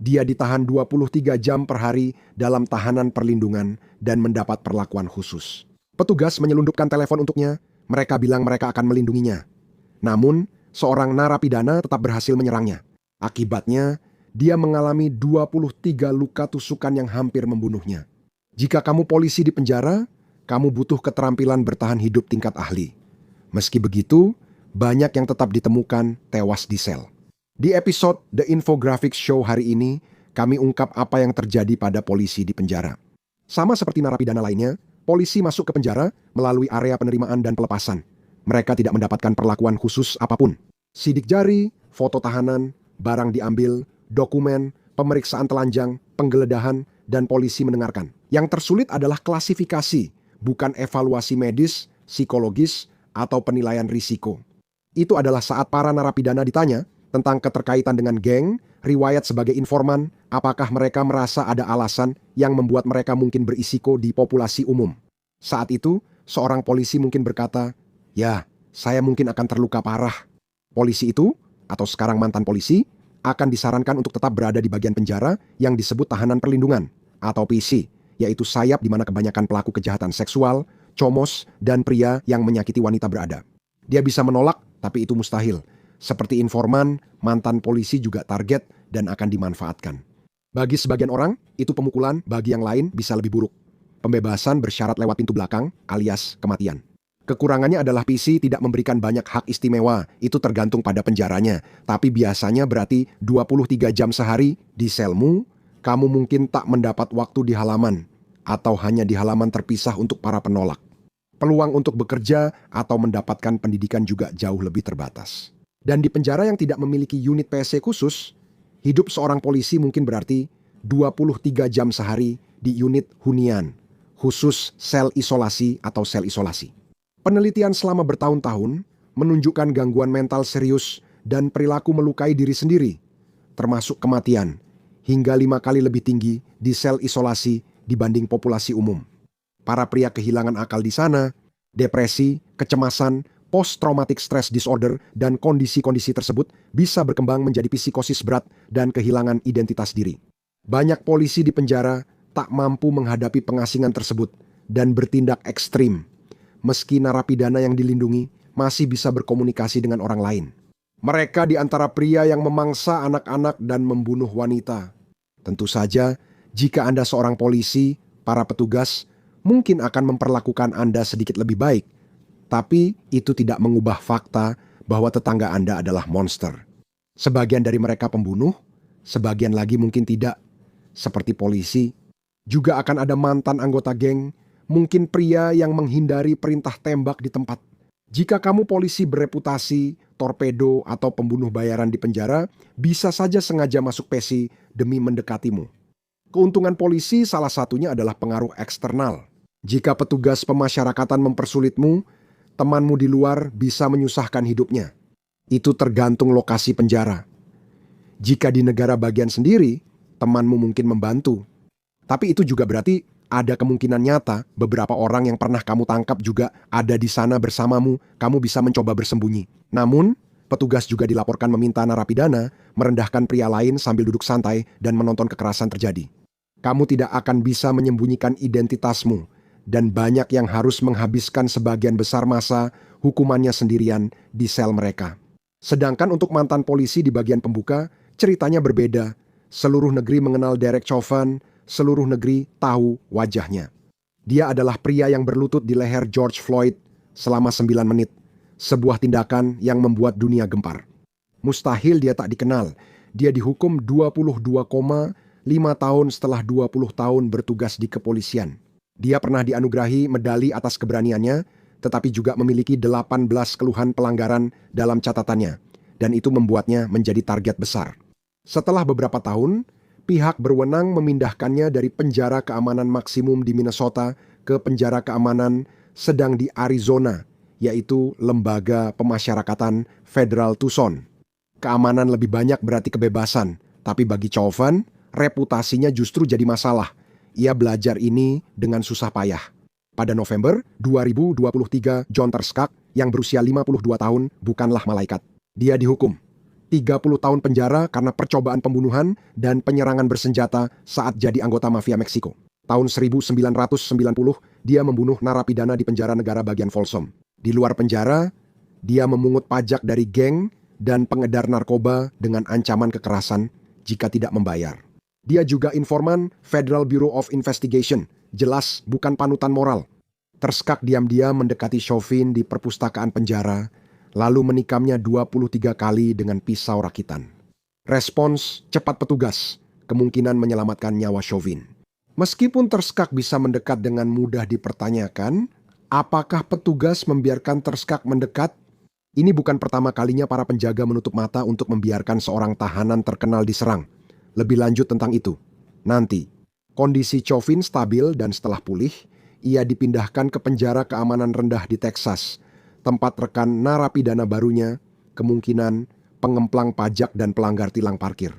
Dia ditahan 23 jam per hari dalam tahanan perlindungan dan mendapat perlakuan khusus. Petugas menyelundupkan telepon untuknya. Mereka bilang mereka akan melindunginya. Namun, seorang narapidana tetap berhasil menyerangnya. Akibatnya, dia mengalami 23 luka tusukan yang hampir membunuhnya. Jika kamu polisi di penjara, kamu butuh keterampilan bertahan hidup tingkat ahli. Meski begitu, banyak yang tetap ditemukan tewas di sel. Di episode The Infographics Show hari ini, kami ungkap apa yang terjadi pada polisi di penjara. Sama seperti narapidana lainnya, polisi masuk ke penjara melalui area penerimaan dan pelepasan. Mereka tidak mendapatkan perlakuan khusus apapun. Sidik jari, foto tahanan, barang diambil, dokumen, pemeriksaan telanjang, penggeledahan, dan polisi mendengarkan. Yang tersulit adalah klasifikasi, bukan evaluasi medis, psikologis, atau penilaian risiko. Itu adalah saat para narapidana ditanya tentang keterkaitan dengan geng, riwayat sebagai informan, apakah mereka merasa ada alasan yang membuat mereka mungkin berisiko di populasi umum. Saat itu, seorang polisi mungkin berkata, "Ya, saya mungkin akan terluka parah." Polisi itu, atau sekarang mantan polisi, akan disarankan untuk tetap berada di bagian penjara yang disebut tahanan perlindungan, atau PC, yaitu sayap di mana kebanyakan pelaku kejahatan seksual, comos, dan pria yang menyakiti wanita berada. Dia bisa menolak, tapi itu mustahil. Seperti informan, mantan polisi juga target dan akan dimanfaatkan. Bagi sebagian orang, itu pemukulan, bagi yang lain bisa lebih buruk. Pembebasan bersyarat lewat pintu belakang, alias kematian. Kekurangannya adalah PC tidak memberikan banyak hak istimewa, itu tergantung pada penjaranya. Tapi biasanya berarti 23 jam sehari di selmu, kamu mungkin tak mendapat waktu di halaman, atau hanya di halaman terpisah untuk para penolak. Peluang untuk bekerja atau mendapatkan pendidikan juga jauh lebih terbatas. Dan di penjara yang tidak memiliki unit PC khusus, hidup seorang polisi mungkin berarti 23 jam sehari di unit hunian, khusus sel isolasi atau sel isolasi. Penelitian selama bertahun-tahun menunjukkan gangguan mental serius dan perilaku melukai diri sendiri, termasuk kematian, hingga 5 kali lebih tinggi di sel isolasi dibanding populasi umum. Para pria kehilangan akal di sana, depresi, kecemasan, post-traumatic stress disorder, dan kondisi-kondisi tersebut bisa berkembang menjadi psikosis berat dan kehilangan identitas diri. Banyak polisi di penjara tak mampu menghadapi pengasingan tersebut dan bertindak ekstrim, meski narapidana yang dilindungi masih bisa berkomunikasi dengan orang lain. Mereka di antara pria yang memangsa anak-anak dan membunuh wanita. Tentu saja, jika Anda seorang polisi, para petugas mungkin akan memperlakukan Anda sedikit lebih baik, tapi itu tidak mengubah fakta bahwa tetangga Anda adalah monster. Sebagian dari mereka pembunuh, sebagian lagi mungkin tidak. Seperti polisi, juga akan ada mantan anggota geng, mungkin pria yang menghindari perintah tembak di tempat. Jika kamu polisi bereputasi, torpedo, atau pembunuh bayaran di penjara, bisa saja sengaja masuk PC demi mendekatimu. Keuntungan polisi salah satunya adalah pengaruh eksternal. Jika petugas pemasyarakatan mempersulitmu, temanmu di luar bisa menyusahkan hidupnya. Itu tergantung lokasi penjara. Jika di negara bagian sendiri, temanmu mungkin membantu. Tapi itu juga berarti ada kemungkinan nyata beberapa orang yang pernah kamu tangkap juga ada di sana bersamamu, kamu bisa mencoba bersembunyi. Namun, petugas juga dilaporkan meminta narapidana merendahkan pria lain sambil duduk santai dan menonton kekerasan terjadi. Kamu tidak akan bisa menyembunyikan identitasmu, dan banyak yang harus menghabiskan sebagian besar masa hukumannya sendirian di sel mereka. Sedangkan untuk mantan polisi di bagian pembuka, ceritanya berbeda. Seluruh negeri mengenal Derek Chauvin, seluruh negeri tahu wajahnya. Dia adalah pria yang berlutut di leher George Floyd selama 9 menit. Sebuah tindakan yang membuat dunia gempar. Mustahil dia tak dikenal. Dia dihukum 22,5 tahun setelah 20 tahun bertugas di kepolisian. Dia pernah dianugerahi medali atas keberaniannya, tetapi juga memiliki 18 keluhan pelanggaran dalam catatannya, dan itu membuatnya menjadi target besar. Setelah beberapa tahun, pihak berwenang memindahkannya dari penjara keamanan maksimum di Minnesota ke penjara keamanan sedang di Arizona, yaitu Lembaga Pemasyarakatan Federal Tucson. Keamanan lebih banyak berarti kebebasan, tapi bagi Chauvin, reputasinya justru jadi masalah. Ia belajar ini dengan susah payah. Pada November 2023, John Terskak yang berusia 52 tahun bukanlah malaikat. Dia dihukum. 30 tahun penjara karena percobaan pembunuhan dan penyerangan bersenjata saat jadi anggota mafia Meksiko. Tahun 1990, dia membunuh narapidana di penjara negara bagian Folsom. Di luar penjara, dia memungut pajak dari geng dan pengedar narkoba dengan ancaman kekerasan jika tidak membayar. Dia juga informan Federal Bureau of Investigation, jelas bukan panutan moral. Terskak diam-diam mendekati Chauvin di perpustakaan penjara, lalu menikamnya 23 kali dengan pisau rakitan. Respons cepat petugas, kemungkinan menyelamatkan nyawa Chauvin. Meskipun Terskak bisa mendekat dengan mudah dipertanyakan, apakah petugas membiarkan Terskak mendekat? Ini bukan pertama kalinya para penjaga menutup mata untuk membiarkan seorang tahanan terkenal diserang. Lebih lanjut tentang itu nanti. Kondisi Chauvin stabil dan setelah pulih, ia dipindahkan ke penjara keamanan rendah di Texas, tempat rekan narapidana barunya, kemungkinan pengemplang pajak dan pelanggar tilang parkir.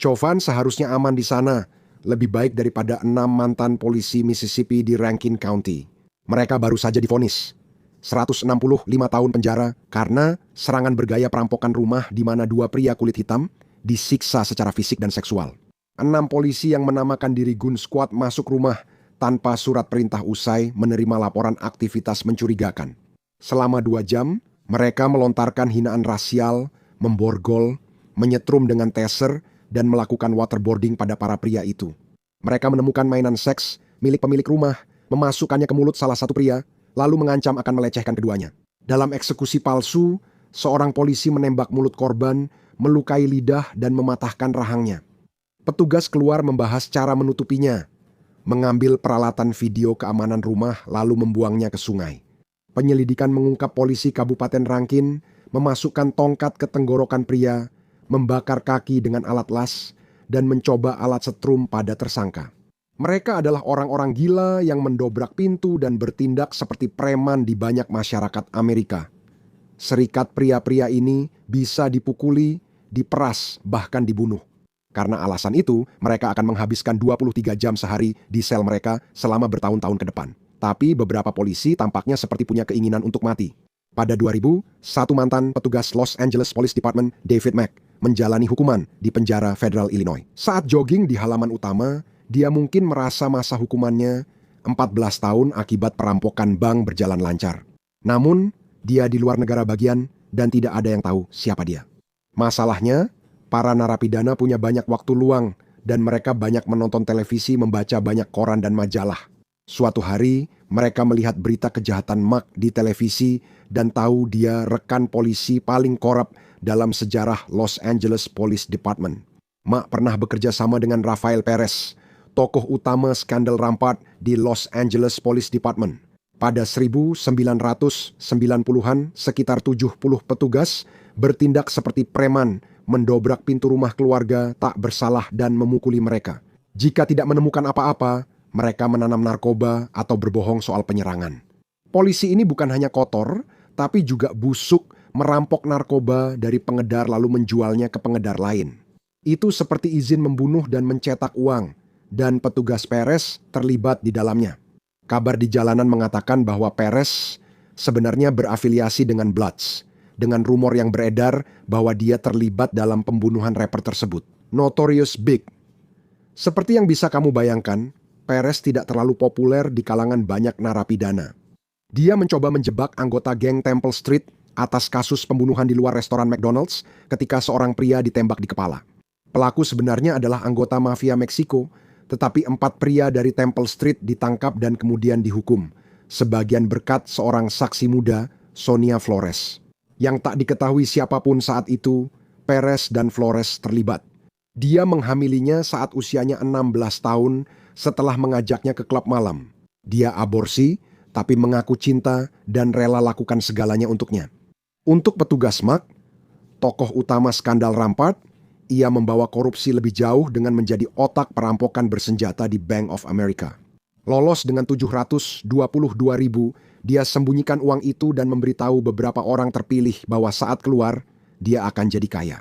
Chauvin seharusnya aman di sana, lebih baik daripada 6 mantan polisi Mississippi di Rankin County. Mereka baru saja divonis 165 tahun penjara karena serangan bergaya perampokan rumah di mana 2 pria kulit hitam disiksa secara fisik dan seksual. 6 polisi yang menamakan diri Gun Squad masuk rumah tanpa surat perintah usai menerima laporan aktivitas mencurigakan. Selama 2 jam, mereka melontarkan hinaan rasial, memborgol, menyetrum dengan taser, dan melakukan waterboarding pada para pria itu. Mereka menemukan mainan seks milik pemilik rumah, memasukkannya ke mulut salah satu pria, lalu mengancam akan melecehkan keduanya. Dalam eksekusi palsu, seorang polisi menembak mulut korban, melukai lidah, dan mematahkan rahangnya. Petugas keluar membahas cara menutupinya, mengambil peralatan video keamanan rumah lalu membuangnya ke sungai. Penyelidikan mengungkap polisi Kabupaten Rankin memasukkan tongkat ke tenggorokan pria, membakar kaki dengan alat las, dan mencoba alat setrum pada tersangka. Mereka adalah orang-orang gila yang mendobrak pintu dan bertindak seperti preman di banyak masyarakat Amerika. Serikat pria-pria ini bisa dipukuli, diperas, bahkan dibunuh. Karena alasan itu, mereka akan menghabiskan 23 jam sehari di sel mereka selama bertahun-tahun ke depan. Tapi beberapa polisi tampaknya seperti punya keinginan untuk mati. Pada 2000, satu mantan petugas Los Angeles Police Department, David Mack, menjalani hukuman di penjara federal Illinois. Saat jogging di halaman utama, dia mungkin merasa masa hukumannya 14 tahun akibat perampokan bank berjalan lancar. Namun, dia di luar negara bagian dan tidak ada yang tahu siapa dia. Masalahnya, para narapidana punya banyak waktu luang dan mereka banyak menonton televisi, membaca banyak koran dan majalah. Suatu hari, mereka melihat berita kejahatan Mack di televisi dan tahu dia rekan polisi paling korup dalam sejarah Los Angeles Police Department. Mack pernah bekerja sama dengan Rafael Perez, tokoh utama skandal Rampart di Los Angeles Police Department. Pada 1990-an, sekitar 70 petugas bertindak seperti preman, mendobrak pintu rumah keluarga tak bersalah dan memukuli mereka. Jika tidak menemukan apa-apa, mereka menanam narkoba atau berbohong soal penyerangan. Polisi ini bukan hanya kotor, tapi juga busuk, merampok narkoba dari pengedar lalu menjualnya ke pengedar lain. Itu seperti izin membunuh dan mencetak uang, dan petugas Perez terlibat di dalamnya. Kabar di jalanan mengatakan bahwa Perez sebenarnya berafiliasi dengan Bloods, dengan rumor yang beredar bahwa dia terlibat dalam pembunuhan rapper tersebut, Notorious Big. Seperti yang bisa kamu bayangkan, Perez tidak terlalu populer di kalangan banyak narapidana. Dia mencoba menjebak anggota geng Temple Street atas kasus pembunuhan di luar restoran McDonald's ketika seorang pria ditembak di kepala. Pelaku sebenarnya adalah anggota mafia Meksiko, tetapi 4 pria dari Temple Street ditangkap dan kemudian dihukum, sebagian berkat seorang saksi muda, Sonia Flores. Yang tak diketahui siapapun saat itu, Perez dan Flores terlibat. Dia menghamilinya saat usianya 16 tahun setelah mengajaknya ke klub malam. Dia aborsi, tapi mengaku cinta dan rela lakukan segalanya untuknya. Untuk petugas Mack, tokoh utama skandal Rampart, ia membawa korupsi lebih jauh dengan menjadi otak perampokan bersenjata di Bank of America. Lolos dengan 722.000, dia sembunyikan uang itu dan memberitahu beberapa orang terpilih bahwa saat keluar, dia akan jadi kaya.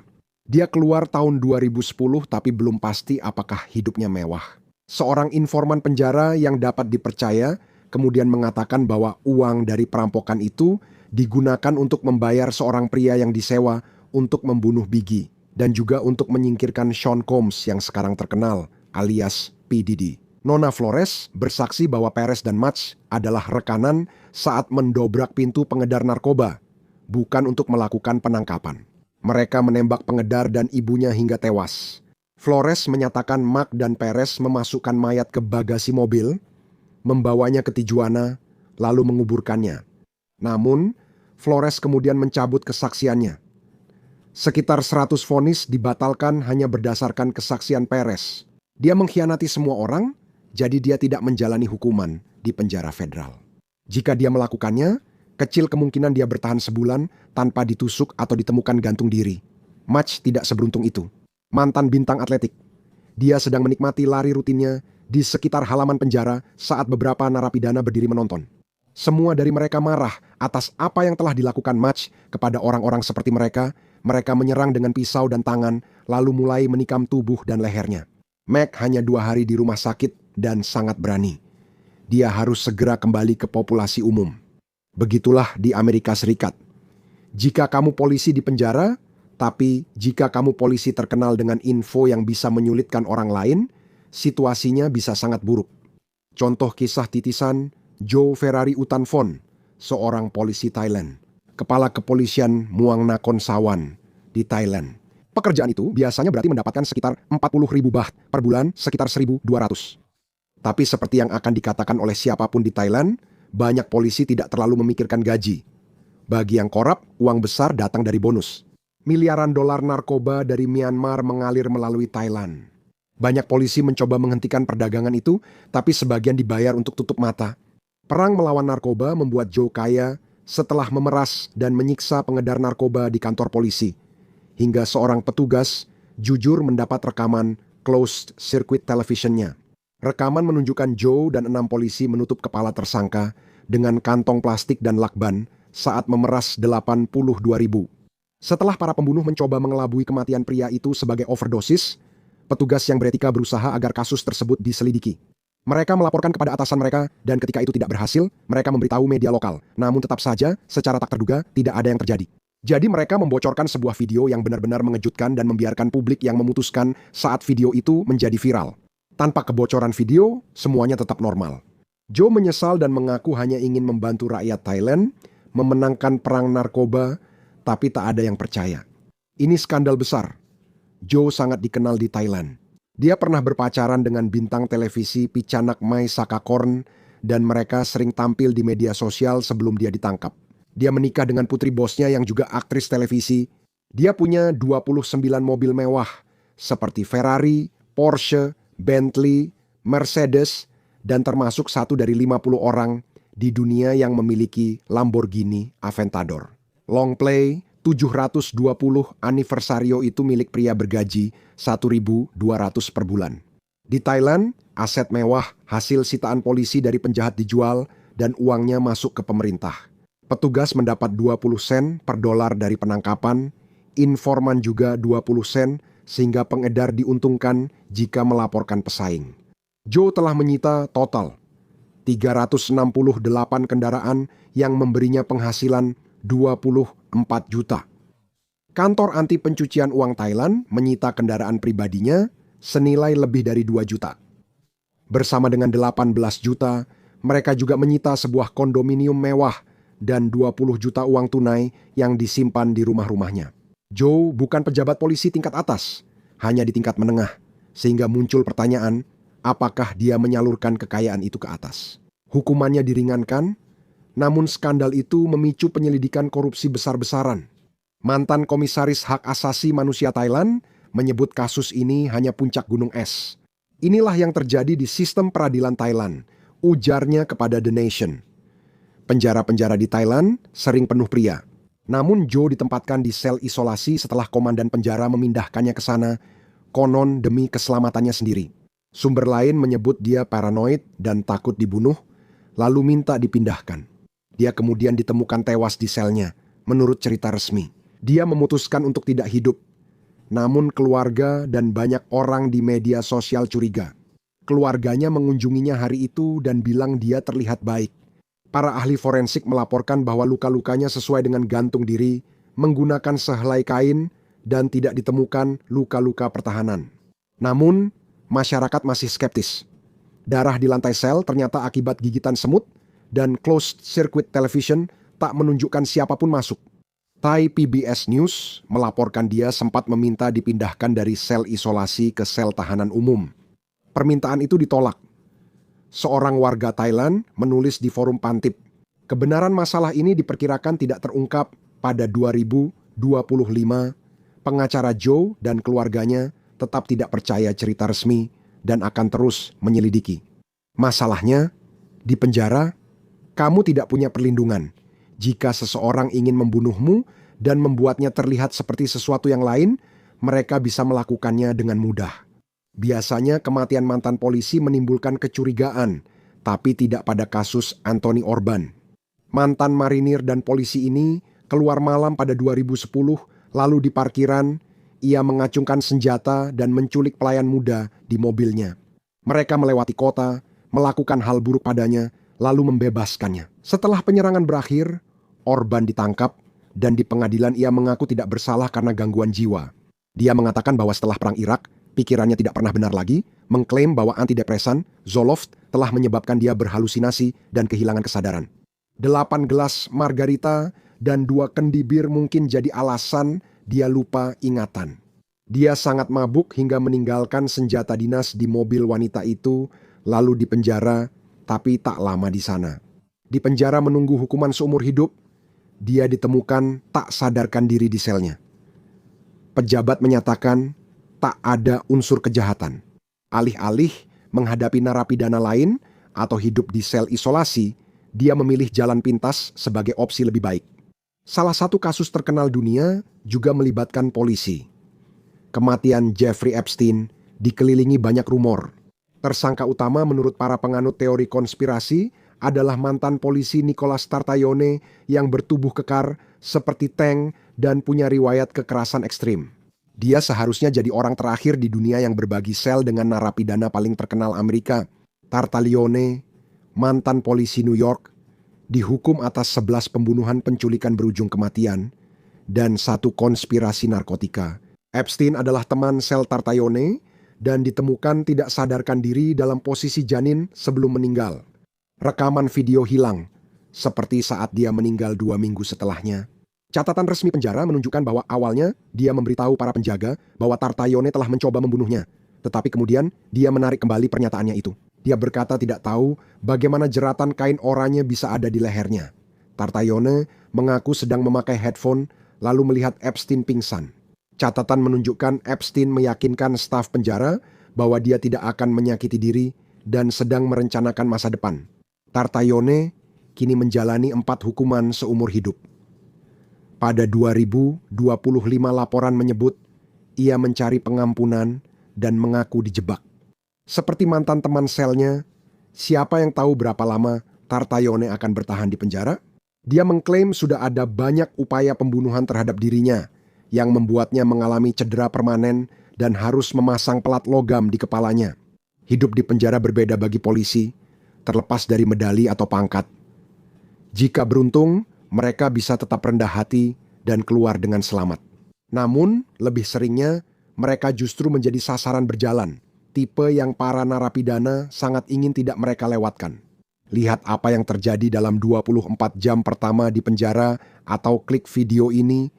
Dia keluar tahun 2010 tapi belum pasti apakah hidupnya mewah. Seorang informan penjara yang dapat dipercaya kemudian mengatakan bahwa uang dari perampokan itu digunakan untuk membayar seorang pria yang disewa untuk membunuh Biggie dan juga untuk menyingkirkan Sean Combs yang sekarang terkenal alias P. Diddy. Nona Flores bersaksi bahwa Perez dan Mutch adalah rekanan saat mendobrak pintu pengedar narkoba, bukan untuk melakukan penangkapan. Mereka menembak pengedar dan ibunya hingga tewas. Flores menyatakan Mark dan Perez memasukkan mayat ke bagasi mobil, membawanya ke Tijuana, lalu menguburkannya. Namun, Flores kemudian mencabut kesaksiannya. Sekitar 100 vonis dibatalkan hanya berdasarkan kesaksian Perez. Dia mengkhianati semua orang, jadi dia tidak menjalani hukuman di penjara federal. Jika dia melakukannya, kecil kemungkinan dia bertahan sebulan tanpa ditusuk atau ditemukan gantung diri. Mutch tidak seberuntung itu. Mantan bintang atletik. Dia sedang menikmati lari rutinnya di sekitar halaman penjara saat beberapa narapidana berdiri menonton. Semua dari mereka marah atas apa yang telah dilakukan Mutch kepada orang-orang seperti mereka. Mereka menyerang dengan pisau dan tangan, lalu mulai menikam tubuh dan lehernya. Mac hanya 2 hari di rumah sakit dan sangat berani. Dia harus segera kembali ke populasi umum. Begitulah di Amerika Serikat. Jika kamu polisi di penjara, tapi jika kamu polisi terkenal dengan info yang bisa menyulitkan orang lain, situasinya bisa sangat buruk. Contoh kisah titisan Joe Ferrari Utanfon, seorang polisi Thailand, kepala kepolisian Muang Nakhon Sawan di Thailand. Pekerjaan itu biasanya berarti mendapatkan sekitar 40.000 baht per bulan, sekitar 1.200. Tapi seperti yang akan dikatakan oleh siapapun di Thailand, banyak polisi tidak terlalu memikirkan gaji. Bagi yang korup, uang besar datang dari bonus. Miliaran dolar narkoba dari Myanmar mengalir melalui Thailand. Banyak polisi mencoba menghentikan perdagangan itu, tapi sebagian dibayar untuk tutup mata. Perang melawan narkoba membuat Joe kaya setelah memeras dan menyiksa pengedar narkoba di kantor polisi. Hingga seorang petugas jujur mendapat rekaman closed circuit televisionnya. Rekaman menunjukkan Joe dan 6 polisi menutup kepala tersangka dengan kantong plastik dan lakban saat memeras 82.000. Setelah para pembunuh mencoba mengelabui kematian pria itu sebagai overdosis, petugas yang beretika berusaha agar kasus tersebut diselidiki. Mereka melaporkan kepada atasan mereka dan ketika itu tidak berhasil, mereka memberitahu media lokal. Namun tetap saja, secara tak terduga, tidak ada yang terjadi. Jadi mereka membocorkan sebuah video yang benar-benar mengejutkan dan membiarkan publik yang memutuskan saat video itu menjadi viral. Tanpa kebocoran video, semuanya tetap normal. Joe menyesal dan mengaku hanya ingin membantu rakyat Thailand memenangkan perang narkoba, tapi tak ada yang percaya. Ini skandal besar. Joe sangat dikenal di Thailand. Dia pernah berpacaran dengan bintang televisi Pichanak Mai Sakakorn dan mereka sering tampil di media sosial sebelum dia ditangkap. Dia menikah dengan putri bosnya yang juga aktris televisi. Dia punya 29 mobil mewah seperti Ferrari, Porsche, Bentley, Mercedes, dan termasuk satu dari 50 orang di dunia yang memiliki Lamborghini Aventador. Long play 720 Anniversario itu milik pria bergaji 1.200 per bulan. Di Thailand, aset mewah hasil sitaan polisi dari penjahat dijual dan uangnya masuk ke pemerintah. Petugas mendapat 20 sen per dolar dari penangkapan, informan juga 20 sen sehingga pengedar diuntungkan jika melaporkan pesaing. Joe telah menyita total 368 kendaraan yang memberinya penghasilan 24 juta. Kantor anti pencucian uang Thailand menyita kendaraan pribadinya senilai lebih dari 2 juta. Bersama dengan 18 juta, mereka juga menyita sebuah kondominium mewah dan 20 juta uang tunai yang disimpan di rumah-rumahnya. Joe bukan pejabat polisi tingkat atas, hanya di tingkat menengah, sehingga muncul pertanyaan, apakah dia menyalurkan kekayaan itu ke atas. Hukumannya diringankan, namun skandal itu memicu penyelidikan korupsi besar-besaran. Mantan komisaris hak asasi manusia Thailand menyebut kasus ini hanya puncak gunung es. Inilah yang terjadi di sistem peradilan Thailand, ujarnya kepada The Nation. Penjara-penjara di Thailand sering penuh pria. Namun Joe ditempatkan di sel isolasi setelah komandan penjara memindahkannya ke sana, konon demi keselamatannya sendiri. Sumber lain menyebut dia paranoid dan takut dibunuh, lalu minta dipindahkan. Dia kemudian ditemukan tewas di selnya, menurut cerita resmi. Dia memutuskan untuk tidak hidup. Namun keluarga dan banyak orang di media sosial curiga. Keluarganya mengunjunginya hari itu dan bilang dia terlihat baik. Para ahli forensik melaporkan bahwa luka-lukanya sesuai dengan gantung diri, menggunakan sehelai kain dan tidak ditemukan luka-luka pertahanan. Namun, masyarakat masih skeptis. Darah di lantai sel ternyata akibat gigitan semut dan closed circuit television tak menunjukkan siapapun masuk. Thai PBS News melaporkan dia sempat meminta dipindahkan dari sel isolasi ke sel tahanan umum. Permintaan itu ditolak. Seorang warga Thailand menulis di forum Pantip, kebenaran masalah ini diperkirakan tidak terungkap pada 2025. Pengacara Joe dan keluarganya tetap tidak percaya cerita resmi dan akan terus menyelidiki. Masalahnya, di penjara, kamu tidak punya perlindungan. Jika seseorang ingin membunuhmu dan membuatnya terlihat seperti sesuatu yang lain, mereka bisa melakukannya dengan mudah. Biasanya kematian mantan polisi menimbulkan kecurigaan, tapi tidak pada kasus Anthony Orban. Mantan marinir dan polisi ini keluar malam pada 2010, lalu di parkiran, ia mengacungkan senjata dan menculik pelayan muda di mobilnya. Mereka melewati kota, melakukan hal buruk padanya, lalu membebaskannya. Setelah penyerangan berakhir, Orban ditangkap dan di pengadilan ia mengaku tidak bersalah karena gangguan jiwa. Dia mengatakan bahwa setelah perang Irak, pikirannya tidak pernah benar lagi, mengklaim bahwa antidepresan, Zoloft, telah menyebabkan dia berhalusinasi dan kehilangan kesadaran. 8 gelas margarita dan 2 kendi bir mungkin jadi alasan dia lupa ingatan. Dia sangat mabuk hingga meninggalkan senjata dinas di mobil wanita itu, lalu dipenjara, tapi tak lama di sana. Di penjara menunggu hukuman seumur hidup, dia ditemukan tak sadarkan diri di selnya. Pejabat menyatakan tak ada unsur kejahatan. Alih-alih menghadapi narapidana lain atau hidup di sel isolasi, dia memilih jalan pintas sebagai opsi lebih baik. Salah satu kasus terkenal dunia juga melibatkan polisi. Kematian Jeffrey Epstein dikelilingi banyak rumor. Tersangka utama menurut para penganut teori konspirasi adalah mantan polisi Nicholas Tartayone yang bertubuh kekar seperti tank dan punya riwayat kekerasan ekstrim. Dia seharusnya jadi orang terakhir di dunia yang berbagi sel dengan narapidana paling terkenal Amerika. Tartayone, mantan polisi New York, dihukum atas 11 pembunuhan penculikan berujung kematian dan 1 konspirasi narkotika. Epstein adalah teman sel Tartayone dan ditemukan tidak sadarkan diri dalam posisi janin sebelum meninggal. Rekaman video hilang, seperti saat dia meninggal 2 minggu setelahnya. Catatan resmi penjara menunjukkan bahwa awalnya dia memberitahu para penjaga bahwa Tartayone telah mencoba membunuhnya. Tetapi kemudian dia menarik kembali pernyataannya itu. Dia berkata tidak tahu bagaimana jeratan kain oranye bisa ada di lehernya. Tartayone mengaku sedang memakai headphone lalu melihat Epstein pingsan. Catatan menunjukkan Epstein meyakinkan staf penjara bahwa dia tidak akan menyakiti diri dan sedang merencanakan masa depan. Tartayone kini menjalani 4 hukuman seumur hidup. Pada 2025 laporan menyebut ia mencari pengampunan dan mengaku dijebak. Seperti mantan teman selnya, siapa yang tahu berapa lama Tartayone akan bertahan di penjara? Dia mengklaim sudah ada banyak upaya pembunuhan terhadap dirinya yang membuatnya mengalami cedera permanen dan harus memasang pelat logam di kepalanya. Hidup di penjara berbeda bagi polisi, terlepas dari medali atau pangkat. Jika beruntung, mereka bisa tetap rendah hati dan keluar dengan selamat. Namun, lebih seringnya, mereka justru menjadi sasaran berjalan, tipe yang para narapidana sangat ingin tidak mereka lewatkan. Lihat apa yang terjadi dalam 24 jam pertama di penjara atau klik video ini